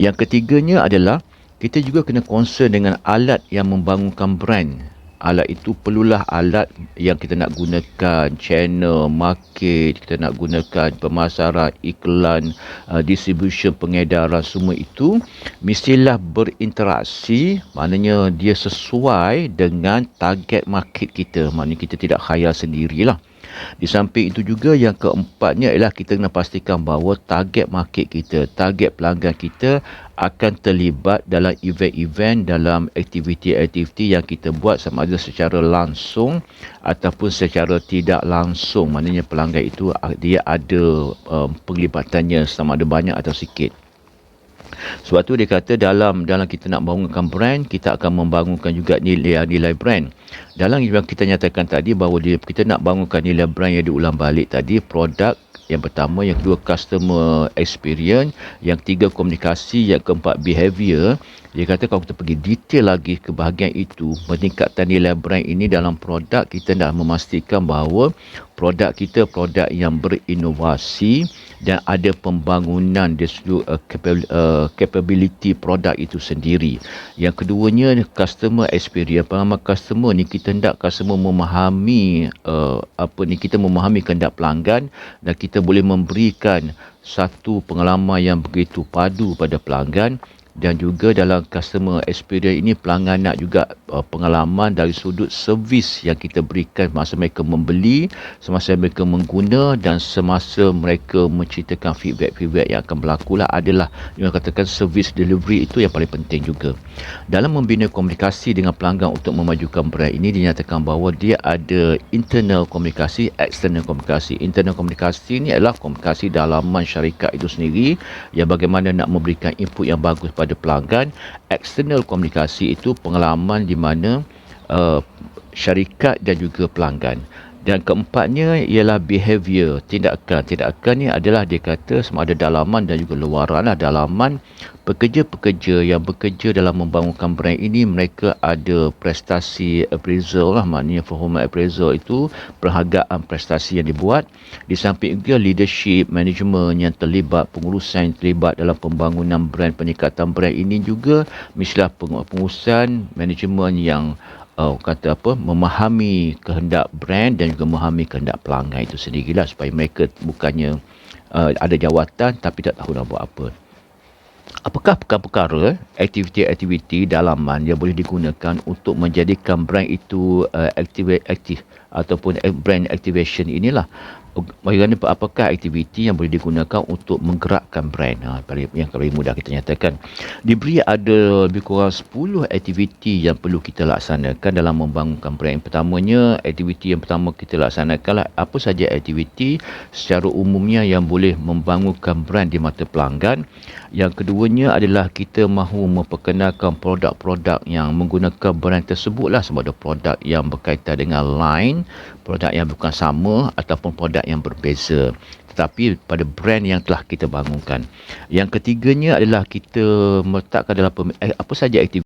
Yang ketiganya adalah kita juga kena concern dengan alat yang membangunkan brand. Alat itu perlulah alat yang kita nak gunakan, channel, market, kita nak gunakan pemasaran, iklan, distribution, pengedaran, semua itu mestilah berinteraksi, maknanya dia sesuai dengan target market kita. Maknanya kita tidak khayal sendirilah. Di samping itu juga yang keempatnya ialah kita kena pastikan bahawa target market kita, target pelanggan kita akan terlibat dalam event-event, dalam aktiviti-aktiviti yang kita buat sama ada secara langsung ataupun secara tidak langsung. Maknanya pelanggan itu dia ada penglibatannya sama ada banyak atau sikit. Sebab tu dia kata dalam kita nak bangunkan brand, kita akan membangunkan juga nilai brand. Dalam yang kita nyatakan tadi bahawa kita nak bangunkan nilai brand yang diulang balik tadi, produk yang pertama, yang kedua customer experience, yang tiga komunikasi, yang keempat behavior. Dia kata kalau kita pergi detail lagi ke bahagian itu, meningkatkan nilai brand ini dalam produk, kita nak memastikan bahawa produk kita produk yang berinovasi dan ada pembangunan dari sudut capability produk itu sendiri. Yang keduanya customer experience. Pengalaman customer ni kita hendak customer memahami kita memahami kehendak pelanggan dan kita boleh memberikan satu pengalaman yang begitu padu pada pelanggan. Dan juga dalam customer experience ini pelanggan nak juga pengalaman dari sudut servis yang kita berikan semasa mereka membeli, semasa mereka mengguna dan semasa mereka menceritakan feedback-feedback yang akan berlaku lah, adalah yang katakan service delivery itu yang paling penting juga. Dalam membina komunikasi dengan pelanggan untuk memajukan brand ini dinyatakan bahawa dia ada internal komunikasi, external komunikasi. Internal komunikasi ini adalah komunikasi dalaman syarikat itu sendiri yang bagaimana nak memberikan input yang bagus pada pelanggan. External komunikasi itu pengalaman di mana syarikat dan juga pelanggan. Dan keempatnya ialah behavior, tindakan. Tindakan ni adalah dia kata sama ada dalaman dan juga luaran lah. Dalaman, pekerja-pekerja yang bekerja dalam membangunkan brand ini, mereka ada prestasi appraisal lah. Maknanya performance appraisal itu penghargaan prestasi yang dibuat. Di samping itu leadership, management yang terlibat, pengurusan yang terlibat dalam pembangunan brand, peningkatan brand ini juga mestilah pengurusan, management yang memahami kehendak brand dan juga memahami kehendak pelanggan itu sendirilah, supaya mereka bukannya ada jawatan tapi tak tahu nak buat apa. Apakah perkara-perkara aktiviti-aktiviti dalaman yang boleh digunakan untuk menjadikan brand itu aktif ataupun brand activation inilah. Bagaimana apakah aktiviti yang boleh digunakan untuk menggerakkan brand? Yang paling mudah kita nyatakan. Diberi ada lebih kurang 10 aktiviti yang perlu kita laksanakan dalam membangunkan brand. Pertamanya, aktiviti yang pertama kita laksanakanlah apa saja aktiviti secara umumnya yang boleh membangunkan brand di mata pelanggan. Yang keduanya adalah kita mahu memperkenalkan produk-produk yang menggunakan brand tersebutlah, sama ada produk yang berkaitan dengan line, produk yang bukan sama ataupun produk yang berbeza tetapi pada brand yang telah kita bangunkan. Yang ketiganya adalah kita meletakkan dalam apa saja aktiviti